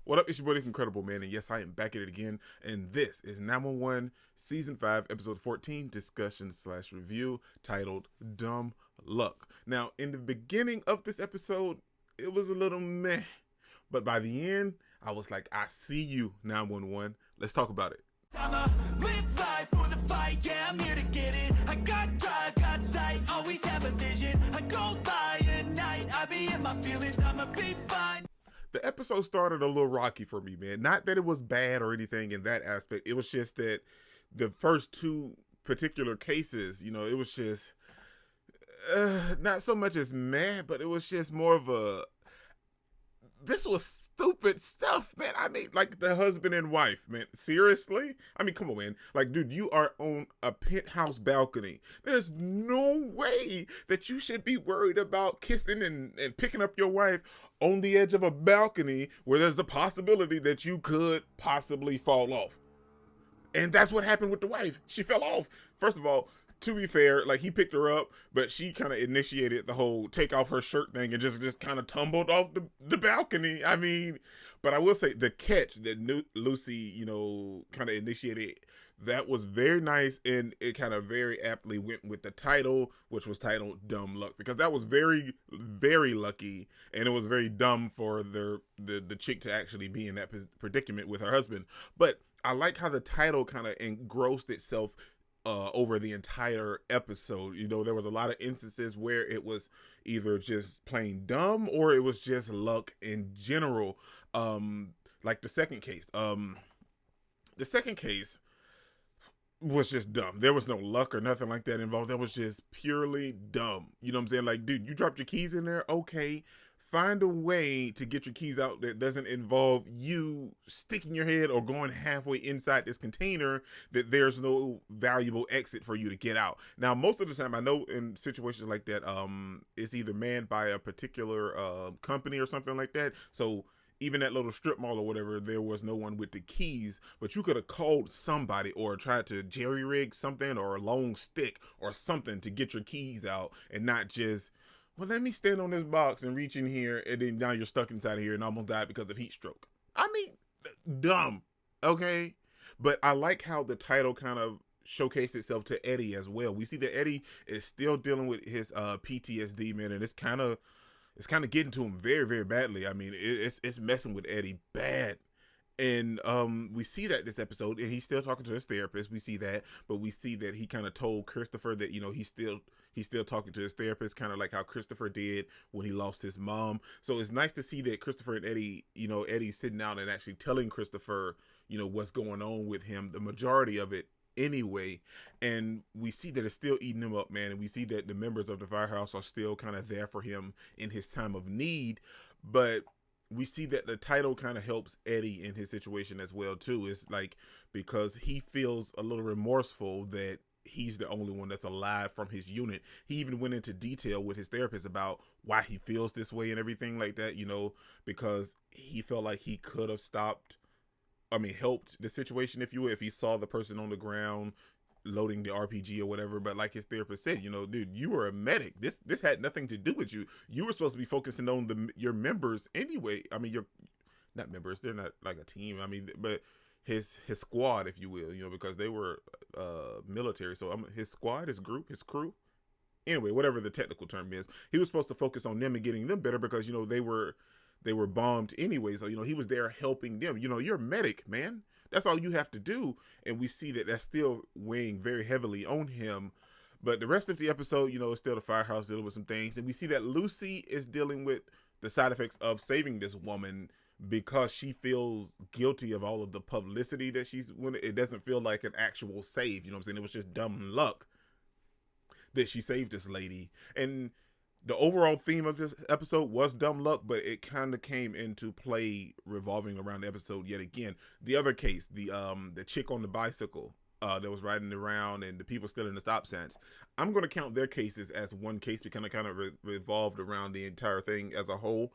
What up, it's your boy, the Incredible Man, and yes, I am back at it again, and this is 911 Season 5, Episode 14, discussion slash review, titled Dumb Luck. Now, in the beginning of this episode, it was a little meh, but by the end, I was like, I see you, 911. Let's talk about it. I'ma live life for the fight, yeah, I'm here to get it. I got drive, got sight, always have a vision. I go by at night, I be in my feelings, I'ma be fine. The episode started a little rocky for me, man. Not that it was bad or anything in that aspect. It was just that the first two particular cases, it was just not so much as meh, but it was just more of a, this was stupid stuff, man. I mean, like the husband and wife, man. Seriously? I mean, come on, man. Like, dude, you are on a penthouse balcony. There's no way that you should be worried about kissing and picking up your wife on the edge of a balcony where there's the possibility that you could possibly fall off. And that's what happened with the wife. She fell off. First of all, to be fair, like he picked her up, but she kind of initiated the whole take off her shirt thing and just kind of tumbled off the balcony. I mean, but I will say the catch that Lucy, kind of initiated, that was very nice, and it kind of very aptly went with the title, which was titled Dumb Luck, because that was very, very lucky, and it was very dumb for the chick to actually be in that predicament with her husband. But I like how the title kind of engrossed itself over the entire episode. There was a lot of instances where it was either just plain dumb or it was just luck in general. Like the second case. The second case was just dumb. There was no luck or nothing like that involved. That was just purely dumb. You know what I'm saying? Like, dude, you dropped your keys in there. Okay. Find a way to get your keys out that doesn't involve you sticking your head or going halfway inside this container that there's no valuable exit for you to get out. Now, most of the time, I know in situations like that, it's either manned by a particular company or something like that. So even that little strip mall or whatever, there was no one with the keys, but you could have called somebody or tried to jerry rig something or a long stick or something to get your keys out, and not just, well, let me stand on this box and reach in here, and then now you're stuck inside of here and almost died because of heat stroke. I mean, dumb, okay? But I like how the title kind of showcased itself to Eddie as well. We see that Eddie is still dealing with his PTSD, man, and it's kind of getting to him very, very badly. I mean, it's messing with Eddie bad. And we see that this episode, and he's still talking to his therapist. We see that, but we see that he kind of told Christopher that, he's still talking to his therapist, kind of like how Christopher did when he lost his mom. So it's nice to see that Christopher and Eddie, Eddie's sitting down and actually telling Christopher, what's going on with him, the majority of it anyway. And we see that it's still eating him up, man. And we see that the members of the firehouse are still kind of there for him in his time of need. But we see that the title kind of helps Eddie in his situation as well too. It's like, because he feels a little remorseful that he's the only one that's alive from his unit. He even went into detail with his therapist about why he feels this way and everything like that, because he felt like he could have helped the situation, if you will, if he saw the person on the ground loading the RPG or whatever. But like his therapist said, dude, you were a medic. This had nothing to do with you. You were supposed to be focusing on your members anyway. I mean, you're not members, they're not like a team. I mean, but his squad, if you will, because they were military. So his squad, his group, his crew. Anyway, whatever the technical term is, he was supposed to focus on them and getting them better, because they were bombed anyway. So he was there helping them. You're a medic, man. That's all you have to do. And we see that that's still weighing very heavily on him. But the rest of the episode, is still the firehouse dealing with some things. And we see that Lucy is dealing with the side effects of saving this woman, because she feels guilty of all of the publicity that it doesn't feel like an actual save. You know what I'm saying? It was just dumb luck that she saved this lady. And the overall theme of this episode was dumb luck, but it kind of came into play revolving around the episode yet again. The other case, the chick on the bicycle that was riding around, and the people still in the stop signs, I'm going to count their cases as one case, because kind of revolved around the entire thing as a whole.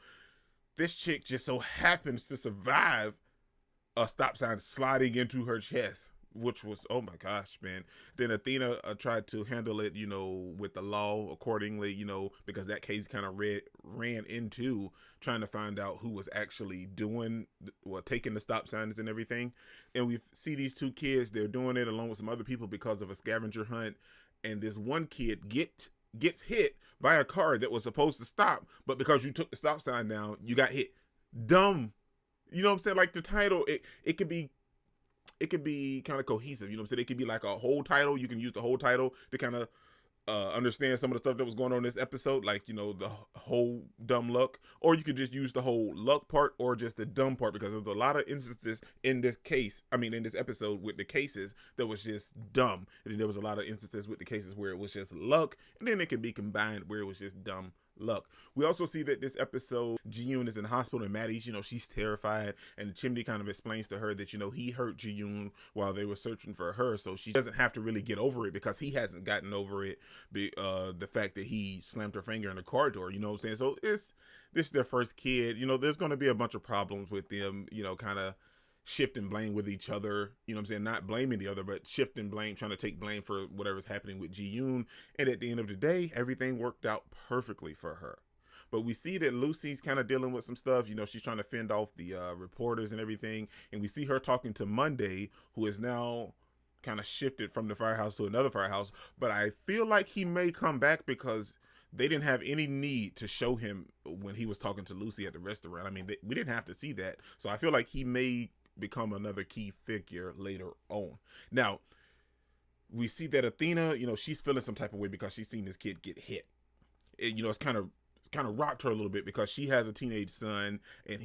This chick just so happens to survive a stop sign sliding into her chest, which was, oh my gosh, man. Then Athena tried to handle it, you know, with the law accordingly, you know, because that case kind of ran into trying to find out who was actually doing, well, taking the stop signs and everything. And we see these two kids, they're doing it along with some other people because of a scavenger hunt. And this one kid gets hit by a car that was supposed to stop, but because you took the stop sign down, you got hit. Dumb. You know what I'm saying? Like the title, it could be kind of cohesive. You know what I'm saying? It could be like a whole title. You can use the whole title to kind of understand some of the stuff that was going on in this episode, like, you know, the whole dumb luck, or you could just use the whole luck part or just the dumb part, because there's a lot of instances in this episode with the cases that was just dumb, and then there was a lot of instances with the cases where it was just luck, and then it can be combined where it was just dumb luck. We also see that this episode, Ji-yoon is in the hospital, and Maddie's, you know, she's terrified, and Chimney kind of explains to her that, you know, he hurt Ji-yoon while they were searching for her, so she doesn't have to really get over it because he hasn't gotten over it, the fact that he slammed her finger in the car door, you know what I'm saying? So this is their first kid, you know, there's going to be a bunch of problems with them, you know, kind of shifting blame with each other, you know what I'm saying? Not blaming the other, but shifting blame, trying to take blame for whatever's happening with Ji-yoon. And at the end of the day, everything worked out perfectly for her. But we see that Lucy's kind of dealing with some stuff. You know, she's trying to fend off the reporters and everything. And we see her talking to Monday, who is now kind of shifted from the firehouse to another firehouse. But I feel like he may come back because they didn't have any need to show him when he was talking to Lucy at the restaurant. I mean, we didn't have to see that. So I feel like he may become another key figure later on. Now, we see that Athena, you know, she's feeling some type of way because she's seen this kid get hit. You know, it's kind of rocked her a little bit because she has a teenage son, and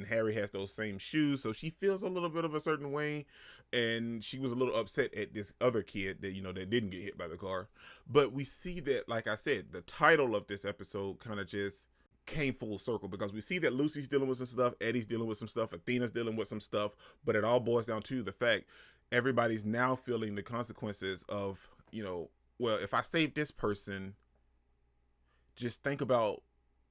Harry has those same shoes, so she feels a little bit of a certain way, and she was a little upset at this other kid that, you know, that didn't get hit by the car. But we see that, like I said, the title of this episode kind of just came full circle, because we see that Lucy's dealing with some stuff, Eddie's dealing with some stuff, Athena's dealing with some stuff, but it all boils down to the fact everybody's now feeling the consequences of, you know, well, if I save this person, just think about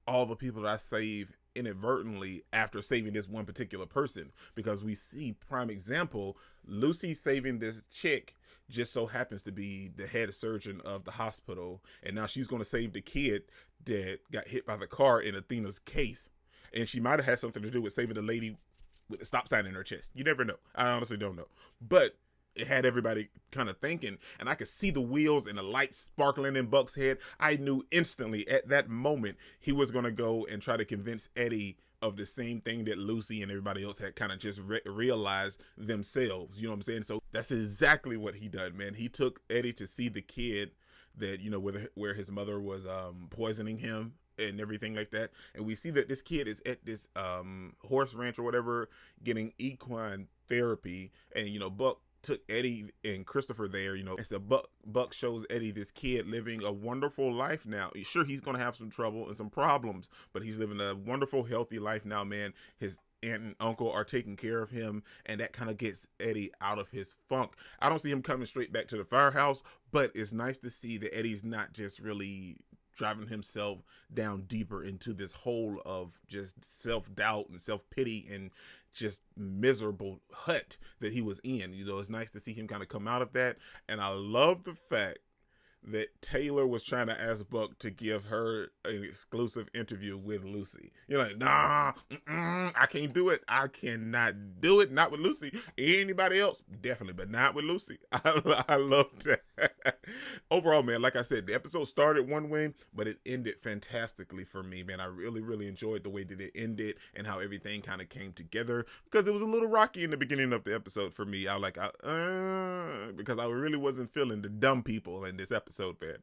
all the people that I save inadvertently after saving this one particular person. Because we see, prime example, Lucy saving this chick just so happens to be the head surgeon of the hospital, and now she's going to save the kid that got hit by the car in Athena's case, and she might have had something to do with saving the lady with the stop sign in her chest. You never know. I honestly don't know, but it had everybody kind of thinking, and I could see the wheels and the lights sparkling in Buck's head. I knew instantly at that moment he was going to go and try to convince Eddie of the same thing that Lucy and everybody else had kind of just realized themselves. You know what I'm saying? So that's exactly what he done, man. He took Eddie to see the kid that, you know, where his mother was poisoning him and everything like that. And we see that this kid is at this horse ranch or whatever getting equine therapy, and, you know, Buck took Eddie and Christopher there, you know, and so Buck shows Eddie this kid living a wonderful life now. Sure, he's going to have some trouble and some problems, but he's living a wonderful, healthy life now, man. His aunt and uncle are taking care of him, and that kind of gets Eddie out of his funk. I don't see him coming straight back to the firehouse, but it's nice to see that Eddie's not just really driving himself down deeper into this hole of just self-doubt and self-pity and just miserable hut that he was in. You know, it's nice to see him kind of come out of that. And I love the fact that Taylor was trying to ask Buck to give her an exclusive interview with Lucy. You're like, nah, I can't do it. I cannot do it. Not with Lucy. Anybody else? Definitely, but not with Lucy. I love that. Overall, man, like I said, the episode started one way, but it ended fantastically for me, man. I really, really enjoyed the way that it ended and how everything kind of came together, because it was a little rocky in the beginning of the episode for me. I was like, because I really wasn't feeling the dumb people in this episode, man.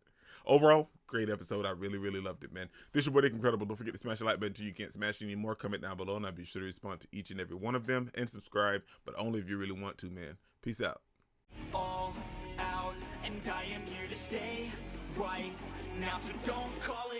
Overall, great episode. I really, really loved it, man. This is your boy Dick Incredible. Don't forget to smash the like button until you can't smash any more. Comment down below, and I'll be sure to respond to each and every one of them, and subscribe, but only if you really want to, man. Peace out. All out, and I am here to stay right now, so don't call it